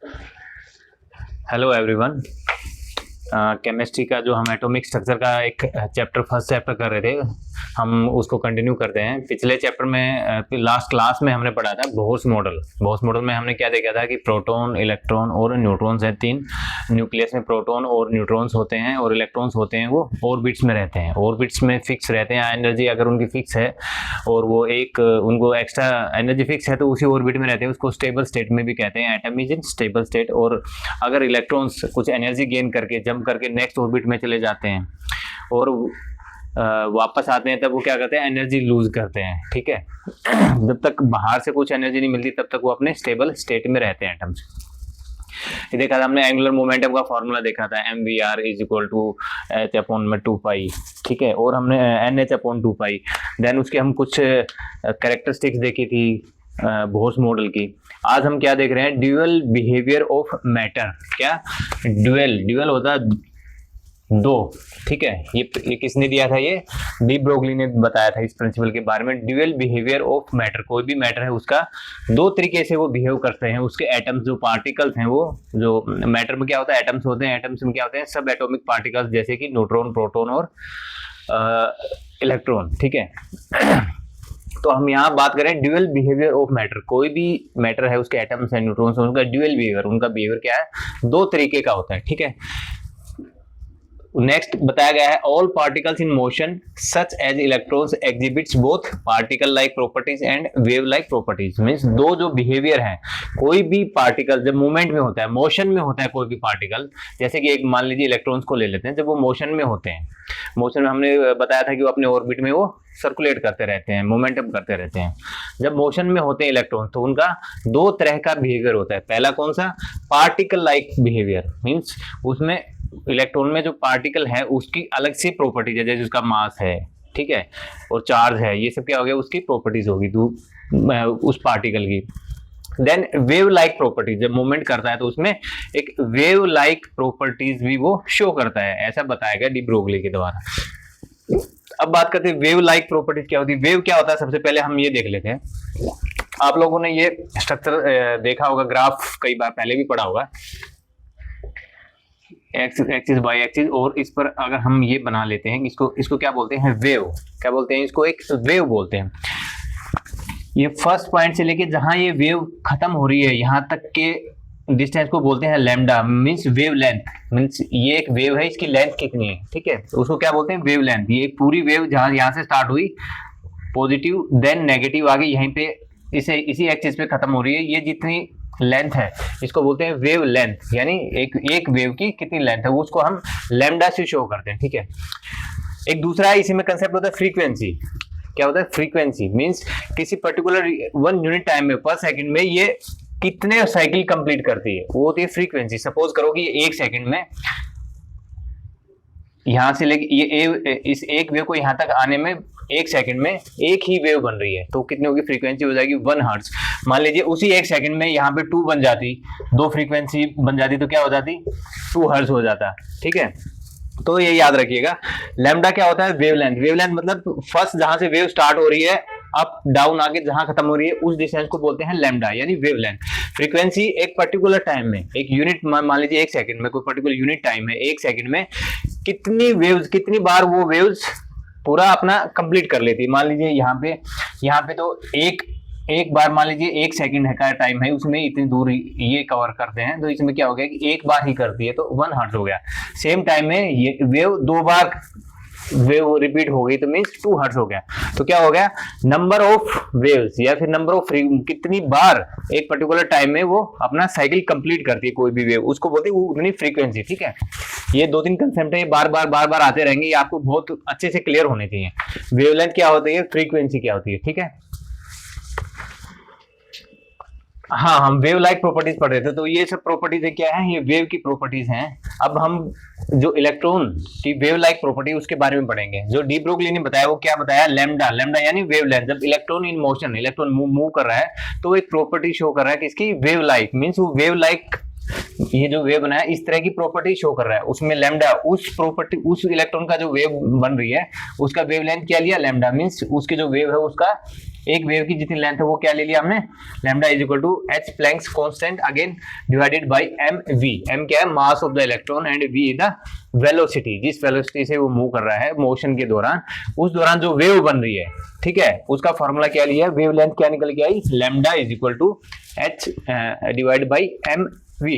Hello everyone. Chemistry का जो हम एटॉमिक स्ट्रक्चर का एक चैप्टर फर्स्ट चैप्टर कर रहे थे, हम उसको कंटिन्यू करते हैं। पिछले चैप्टर में लास्ट क्लास में हमने पढ़ा था बोह्स मॉडल। बोह्स मॉडल में हमने क्या देखा था कि प्रोटॉन, इलेक्ट्रॉन और न्यूट्रॉन्स हैं तीन। न्यूक्लियस में प्रोटॉन और न्यूट्रॉन्स होते हैं और इलेक्ट्रॉन्स होते हैं वो ऑर्बिट्स में रहते हैं। ऑर्बिट्स में फिक्स रहते हैं, एनर्जी अगर उनकी फिक्स है और वो एक उनको एक्स्ट्रा एनर्जी फिक्स है तो उसी ऑर्बिट में रहते हैं। उसको स्टेबल स्टेट में भी कहते हैं, atom is in stable state. और अगर इलेक्ट्रॉन्स कुछ एनर्जी गेन करके जंप करके नेक्स्ट ऑर्बिट में चले जाते हैं और वापस आते हैं, तब वो क्या करते हैं, एनर्जी लूज करते हैं। ठीक है, जब तक बाहर से कुछ एनर्जी नहीं मिलती तब तक वो अपने स्टेबल स्टेट में रहते हैं एटम्स। ये देखा था हमने, एंगुलर मोमेंटम का फॉर्मूला देखा था, mvr is equal to H upon में 2 पाई। ठीक है, और हमने nh अपॉन 2 पाई। देन उसके हम कुछ कैरेक्टरिस्टिक्स देखी थी बोह्स मॉडल की। आज हम क्या देख रहे हैं, ड्यूअल बिहेवियर ऑफ मैटर। क्या ड्यूअल होता है दो। ठीक है, ये किसने दिया था, ये डी ब्रोगली ने बताया था इस प्रिंसिपल के बारे में। ड्यूअल बिहेवियर ऑफ मैटर, कोई भी मैटर है उसका दो तरीके से वो बिहेव करते हैं। उसके एटम्स जो पार्टिकल्स हैं, वो जो मैटर में क्या होता है, एटम्स होते हैं। एटम्स में क्या होते हैं, सब एटॉमिक पार्टिकल्स, जैसे कि न्यूट्रॉन, प्रोटॉन और इलेक्ट्रॉन। ठीक है, तो हम यहाँ बात करें ड्यूअल बिहेवियर ऑफ मैटर। कोई भी मैटर है, उसके एटम्स हैं, न्यूट्रॉन्स हैं, उनका ड्यूअल बिहेवियर, उनका बिहेवियर क्या है, दो तरीके का होता है। ठीक है, नेक्स्ट बताया गया है, all particles in motion such as electrons exhibits both particle like properties and wave like properties. Means दो जो बिहेवियर है, कोई भी पार्टिकल जब मूवमेंट में होता है, मोशन में होता है कोई भी पार्टिकल, जैसे कि एक मान लीजिए इलेक्ट्रॉन्स को ले लेते हैं, जब वो मोशन में होते हैं, मोशन में हमने बताया था कि वो अपने ऑर्बिट में वो सर्कुलेट करते रहते हैं, मोमेंटम करते रहते हैं। जब मोशन में होते हैं इलेक्ट्रॉन, तो उनका दो तरह का बिहेवियर होता है। पहला कौन सा, पार्टिकल लाइक बिहेवियर। मींस उसमें इलेक्ट्रॉन में जो पार्टिकल है उसकी अलग सी प्रॉपर्टीज है, जैसे उसका मास है, ठीक है, और चार्ज है, ये सब क्या हो गया, उसकी प्रॉपर्टीज होगी उस पार्टिकल की। देन वेव लाइक प्रॉपर्टीज, जब मूवमेंट करता है तो उसमें एक वेव लाइक प्रॉपर्टीज भी वो शो करता है, ऐसा बताया गया डी ब्रोगली के द्वारा। अब बात करते हैं वेव लाइक प्रॉपर्टीज क्या होती है। वेव क्या होता है, सबसे पहले हम ये देख लेते हैं। आप लोगों ने ये स्ट्रक्चर देखा होगा, ग्राफ कई बार पहले भी पढ़ा होगा, एक्सिस बाई एक्सिस, और इस पर अगर हम ये बना लेते हैं, इसको क्या बोलते हैं, वेव। क्या बोलते हैं इसको, एक वेव बोलते हैं। ये फर्स्ट पॉइंट से लेके जहां ये वेव खत्म हो रही है, यहां तक के डिस्टेंस को बोलते हैं lambda. Means wave length, means ये एक वेव है, इसकी लेंथ कितनी है, ठीक है, तो उसको क्या बोलते हैं, वेव लेंथ। ये पूरी वेव जहां यहां से स्टार्ट हुई पॉजिटिव, देन नेगेटिव, आगे यहीं पे इसी एक्सिस पे खत्म हो रही है, ये जितनी लेंथ है इसको बोलते हैं वेव लेंथ। यानी एक वेव की कितनी लेंथ है, वो उसको हम लैम्डा से शो करते हैं। ठीक है, एक दूसरा इसी में कंसेप्ट होता है फ्रीक्वेंसी। क्या होता है, फ्रीक्वेंसी मींस किसी पर्टिकुलर 1 यूनिट टाइम में, पर सेकंड में ये कितने साइकिल कंप्लीट करती है, वो होती है फ्रीक्वेंसी। सपोज करो कि ये 1 सेकंड में यहां से लेके ये इस एक वेव को यहां तक आने में 1 सेकंड में एक ही वेव बन रही है, तो कितनी होगी, फ्रीक्वेंसी हो जाएगी 1 हर्ट्ज। मान लीजिए उसी 1 सेकंड में यहाँ पे 2 बन जाती, 2 फ्रीक्वेंसी बन जाती, तो क्या हो जाती, 2 हर्ट्ज हो जाता। ठीक है, तो ये याद रखिएगा। लैम्डा क्या होता है, वेवलेंथ। वेवलेंथ मतलब फर्स्ट जहां से वेव स्टार्ट हो रही है, अप डाउन आगे जहां खत्म हो रही है, उस डिस्टेंस को बोलते हैं लैम्डा, यानी वेवलेंथ। फ्रीक्वेंसी एक पर्टिकुलर टाइम में, एक यूनिट मान लीजिए 1 सेकंड में कोई पर्टिकुलर यूनिट टाइम है, 1 सेकंड में कितनी वेव्स, कितनी बार वो वेव्स पूरा अपना कंप्लीट कर लेती है। मान लीजिए यहाँ पे तो एक बार मान लीजिए 1 सेकंड का टाइम है, उसमें इतनी दूर ये कवर करते हैं, तो इसमें क्या हो गया कि एक बार ही करती है, तो 1 हर्ट्ज हो गया। सेम टाइम में ये वेव 2 बार वेव रिपीट हो गई, तो मीन्स 2 हर्ट्ज हो गया। तो क्या हो गया, नंबर ऑफ वेव्स या फिर नंबर ऑफ कितनी बार एक पर्टिकुलर टाइम में वो अपना साइकिल कंप्लीट करती है कोई भी वेव, उसको बोलते हैं वो उतनी फ्रीक्वेंसी। ठीक है, ये 2-3 कंसेप्ट है, ये बार बार आते रहेंगे, ये आपको बहुत अच्छे से क्लियर होने चाहिए। वेवलेंथ क्या होती है, फ्रीक्वेंसी क्या होती है। ठीक है, हाँ, हम वेव लाइक प्रॉपर्टीज पढ़ रहे थे, तो ये सब प्रॉपर्टीज क्या है, ये वेव की प्रॉपर्टीज हैं। अब हम जो इलेक्ट्रॉन की वेव लाइक प्रॉपर्टी उसके बारे में पढ़ेंगे। जो डी ब्रोगली ने बताया, वो क्या बताया, लैम्डा। लैम्डा यानी वेवलेंथ। जब electron in motion, electron move कर रहा है, तो एक प्रॉपर्टी शो कर रहा है किसकी, वेव लाइक। मीन्स वो वेव लाइक, ये जो वेव बनाया इस तरह की प्रॉपर्टी शो कर रहा है, उसमें लैम्डा, उस प्रॉपर्टी, उस इलेक्ट्रॉन का जो वेव बन रही है उसका वेवलेंथ क्या लिया, लैम्डा। मींस उसकी जो वेव है उसका एक वेव की जितनी लेंथ है वो क्या ले लिया हमने, lambda is equal to H Planck's constant again divided by M V. M क्या है, mass of the electron, and V is the velocity, जिस वेलोसिटी से वो मूव कर रहा है मोशन के दौरान, उस दौरान जो वेव बन रही है, ठीक है, उसका फॉर्मूला क्या लिया, वेव लेंथ क्या निकल के आई, lambda is equal to H divide by M v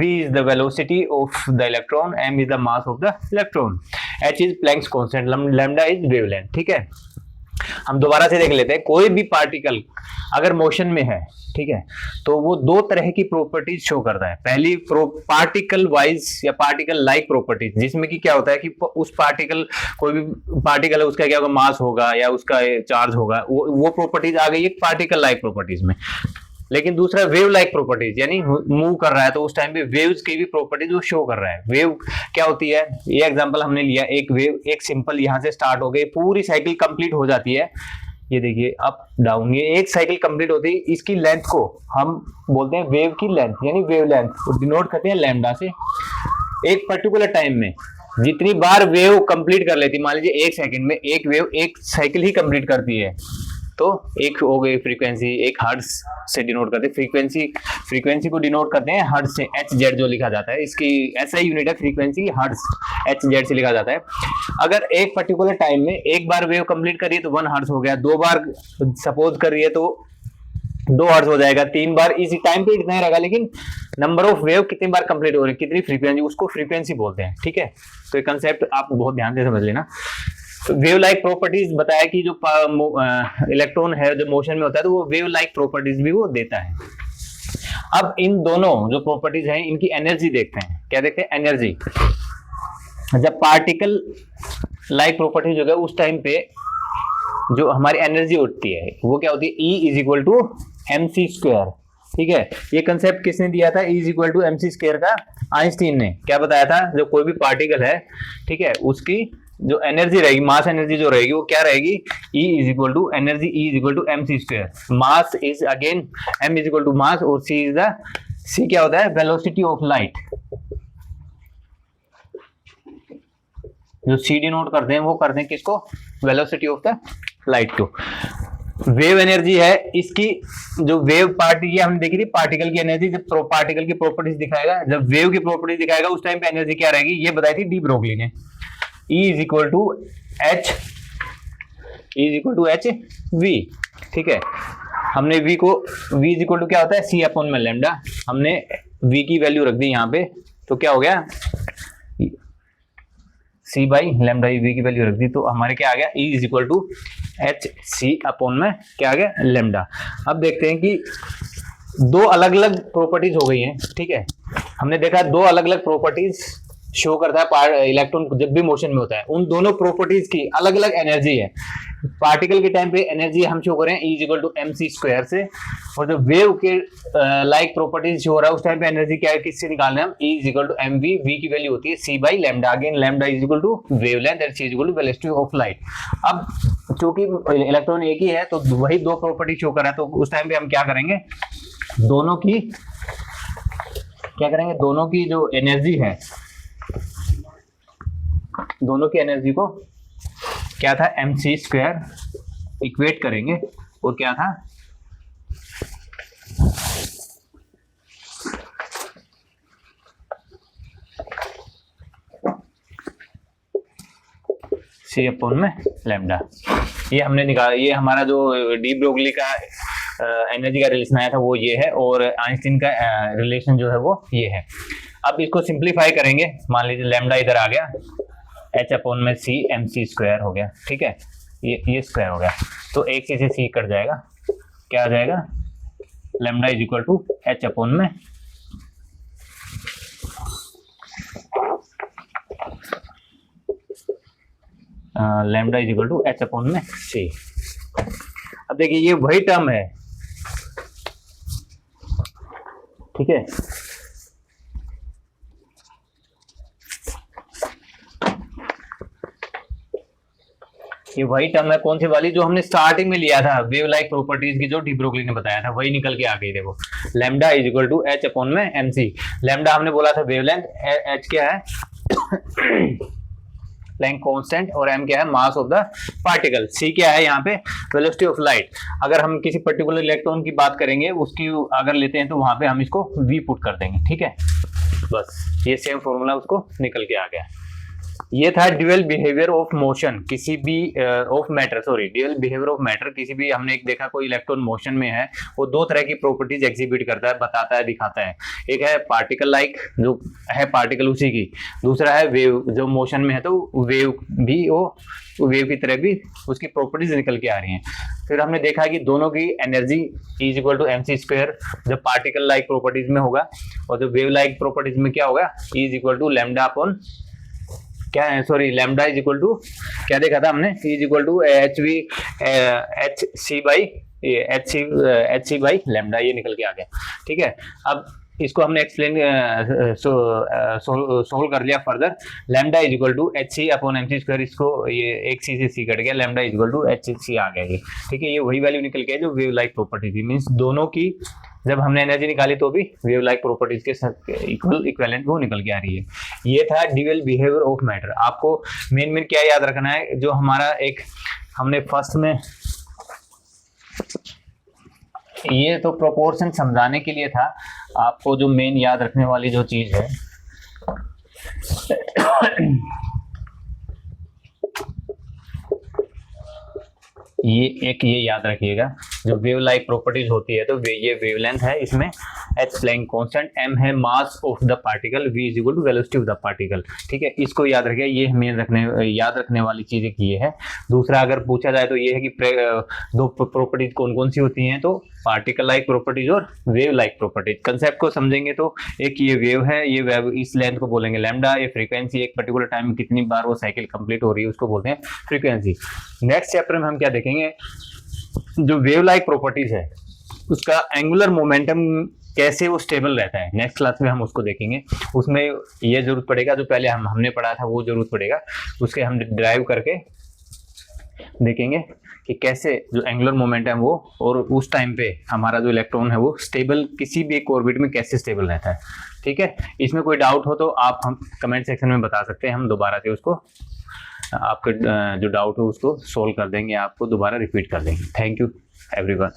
is the velocity of the electron, m is the mass of the electron, h is Planck's constant, lambda is wavelength। ठीक है, हम दोबारा से देख लेते हैं। कोई भी पार्टिकल अगर मोशन में है, ठीक है, तो वो दो तरह की प्रॉपर्टीज शो करता है। पहली पार्टिकल वाइज या पार्टिकल लाइक प्रॉपर्टीज, जिसमें कि क्या होता है कि उस पार्टिकल, कोई भी पार्टिकल है उसका क्या होगा, मास होगा या उसका चार्ज होगा, वो प्रॉपर्टीज आ गई एक पार्टिकल लाइक प्रॉपर्टीज में। लेकिन दूसरा वेव लाइक प्रॉपर्टीज, यानी मूव कर रहा है तो उस टाइम पे वेव्स की भी प्रॉपर्टीज वो शो कर रहा है। वेव क्या होती है, ये एग्जांपल हमने लिया, एक वेव, एक सिंपल यहां से स्टार्ट हो गई, पूरी साइकिल कंप्लीट हो जाती है, ये देखिए अप डाउन, ये एक साइकिल कंप्लीट होती है, इसकी लेंथ को हम बोलते हैं वेव की लेंथ, यानी वेव लेंथ को डिनोट करते हैं लैम्डा से। एक पर्टिकुलर टाइम में जितनी बार वेव कंप्लीट कर लेती, मान लीजिए एक सेकंड में एक वेव एक साइकिल ही कंप्लीट करती है, तो एक हो गई फ्रीक्वेंसी, एक हर्ट्ज से डिनोट करते हैं, फ्रीक्वेंसी को डिनोट करते हैं हर्ट्ज से, एच जेड जो लिखा जाता है, इसकी ऐसा ही यूनिट है फ्रीक्वेंसी, हर्ट्ज, एच जेड से लिखा जाता है। अगर एक पर्टिकुलर टाइम में एक बार वेव कंप्लीट करिए तो 1 हर्ट्ज हो गया, 2 बार सपोज करिए तो 2 हर्ट्ज हो जाएगा, 3 बार, इसी टाइम पे इतना ही रहेगा, लेकिन नंबर ऑफ वेव कितनी बार कंप्लीट हो रही है, कितनी फ्रीक्वेंसी, उसको फ्रीक्वेंसी बोलते हैं। ठीक है, तो ये कंसेप्ट आप बहुत ध्यान से समझ लेना। वेव लाइक प्रॉपर्टीज बताया कि जो इलेक्ट्रॉन है जो मोशन में होता है तो वो वेव लाइक प्रॉपर्टीज भी वो देता है। अब इन दोनों जो प्रॉपर्टीज हैं इनकी एनर्जी देखते हैं। क्या देखते हैं, एनर्जी। जब पार्टिकल लाइक प्रॉपर्टीज हो गया उस टाइम पे जो हमारी एनर्जी उठती है वो क्या होती है, E is equal to M C square. ठीक है, ये कंसेप्ट किसने दिया था, E is equal to M C square का आइंस्टीन ने क्या बताया था, जो कोई भी पार्टिकल है, ठीक है, उसकी जो एनर्जी रहेगी, मास एनर्जी जो रहेगी वो क्या रहेगी, E is equal to energy, E is equal to M C square, mass is again m is equal to mass, और C इज द, C क्या होता है, वेलोसिटी ऑफ लाइट। जो C डिनोट करते हैं वो करते हैं किसको, वेलोसिटी ऑफ द लाइट को। वेव एनर्जी है इसकी, जो वेव पार्टी हमने देखी थी, पार्टिकल की एनर्जी, जब पार्टिकल की प्रॉपर्टीज दिखाएगा, जब वेव की प्रॉपर्टीज दिखाएगा उस टाइम पे एनर्जी क्या रहेगी, ये बताई थी डी ब्रोगली ने। E is equal to H, E is equal to H V. ठीक है, हमने V को, V इज इक्वल टू क्या होता है, C अपॉन में लैम्डा, हमने V की वैल्यू रख दी यहाँ पे, तो क्या हो गया, C बाई लैम्डा, V की वैल्यू रख दी, तो हमारे क्या आ गया, E is equal to H C upon में क्या आ गया, लैम्डा। अब देखते हैं कि दो अलग अलग प्रॉपर्टीज हो गई हैं। ठीक है, हमने देखा दो अलग अलग प्रॉपर्टीज शो करता है इलेक्ट्रॉन जब भी मोशन में होता है, उन दोनों प्रॉपर्टीज की अलग अलग एनर्जी है। पार्टिकल के टाइम पे एनर्जी हम शो करें E equal to M C square से, और जो वेव के लाइक प्रॉपर्टीज शो हो रहा है उस टाइम पे एनर्जी क्या है, किससे निकालना है हम, E equal to M V, V की वैल्यू होती है C by lambda, again lambda is equal to wavelength and C equal to velocity of light. अब चूंकि इलेक्ट्रॉन एक ही है तो वही दो प्रॉपर्टी शो कर रहा है, तो उस टाइम पे हम क्या करेंगे, दोनों की क्या करेंगे, दोनों की जो एनर्जी है, दोनों की एनर्जी को क्या था, एम सी स्क्वायर इक्वेट करेंगे, और क्या था, C अपॉन में लैम्डा। ये हमने निकाला, ये हमारा जो डी ब्रोगली का एनर्जी का रिलेशन आया था वो ये है, और आइंस्टीन का रिलेशन जो है वो ये है। अब इसको सिंप्लीफाई करेंगे, मान लीजिए लैम्डा इधर आ गया, H upon M C M C square हो गया। ठीक है, ये स्क्वायर हो गया, तो एक से C कट जाएगा, क्या आ जाएगा, lambda is equal to H upon में lambda is equal to H upon M C। अब देखिए ये वही टर्म है, ठीक है, ये वही टर्म है, कौन सी वाली, जो हमने स्टार्टिंग में लिया था वेव लाइक प्रॉपर्टीज की, जो डी ब्रोगली ने बताया था, वही निकल के आ गई। देखो lambda is equal to H upon में एम सी। लैम्डा हमने बोला था वेवलेंथ, एच क्या है प्लैंक कांस्टेंट, और m क्या है, mass of the particle. c क्या है यहाँ पे, वेलोसिटी ऑफ लाइट। अगर हम किसी पर्टिकुलर इलेक्ट्रॉन की बात करेंगे, उसकी अगर लेते हैं तो वहां पे हम इसको v पुट कर देंगे, ठीक है। बस ये सेम फॉर्मूला उसको निकल के आ गया। ये था ड्यूअल बिहेवियर ऑफ मोशन, किसी भी of matter, sorry dual behaviour of matter. किसी भी हमने एक देखा कोई इलेक्ट्रॉन मोशन में है, वो दो तरह की प्रॉपर्टीज एग्जिबिट करता है, बताता है, दिखाता है। एक है पार्टिकल लाइक, जो है पार्टिकल उसी की। दूसरा है वेव, जो मोशन में है तो वेव भी वो वेव की तरह भी उसकी प्रॉपर्टीज निकल के आ रही हैं। फिर हमने देखा कि दोनों की energy is equal to mc², जब पार्टिकल लाइक प्रॉपर्टीज में होगा, और जो वेव लाइक प्रॉपर्टीज में क्या होगा, is equal to lambda upon क्या है, sorry lambda is equal to क्या देखा था हमने, is equal to H C by lambda, ये निकल के आ गया, ठीक है। अब इसको हमने एक्सप्लेन सोल्व कर लिया further. Lambda is equal to H C upon mc², इसको ये एक सी से सी कट गया, lambda is equal to H C आ गया ये, ठीक है। ये वही वैल्यू निकल के जो वेव लाइक प्रॉपर्टी थी, मींस दोनों की जब हमने एनर्जी निकाली तो भी वेव लाइक प्रॉपर्टीज के साथ इक्विवेलेंट वो निकल के आ रही है। ये था ड्यूअल बिहेवियर ऑफ मैटर। आपको मेन क्या याद रखना है, जो हमारा एक हमने फर्स्ट में, ये तो प्रोपोर्शन समझाने के लिए था, आपको जो मेन याद रखने वाली जो चीज है ये याद रखिएगा, जो वेव लाइक प्रॉपर्टीज होती है तो ये वेवलेंथ है, इसमें h प्लैंक कांस्टेंट, m है mass of the particle, v is equal to velocity of the particle, ठीक है। इसको याद रखिए, ये मेन याद रखने वाली चीज एक ये है। दूसरा अगर पूछा जाए तो ये है कि दो प्रॉपर्टीज कौन कौन सी होती हैं, तो पार्टिकल लाइक प्रॉपर्टीज और वेव लाइक प्रॉपर्टीज। कंसेप्ट को समझेंगे तो एक ये वेव है, ये वेव इस लेंथ को बोलेंगे लैम्डा, ये फ्रीक्वेंसी एक पर्टिकुलर टाइम में कितनी बार वो साइकिल कंप्लीट हो रही है उसको बोलते हैं फ्रीक्वेंसी। नेक्स्ट चैप्टर में हम क्या देखेंगे, जो वेव लाइक प्रॉपर्टीज है उसका एंगुलर मोमेंटम कैसे वो स्टेबल रहता है, नेक्स्ट क्लास में हम उसको देखेंगे। उसमें ये जरूरत पड़ेगा, जो पहले हमने पढ़ा था वो जरूरत पड़ेगा, उसके हम ड्राइव करके देखेंगे कि कैसे जो एंगुलर मोमेंटम वो, और उस टाइम पे हमारा जो इलेक्ट्रॉन है वो स्टेबल किसी भी एक ऑर्बिट में कैसे स्टेबल रहता है, ठीक है। इसमें कोई डाउट हो तो आप हम कमेंट सेक्शन में बता सकते हैं, हम दोबारा से उसको आपके जो डाउट हो उसको सोल्व कर देंगे, आपको दोबारा रिपीट कर देंगे। Thank you everyone.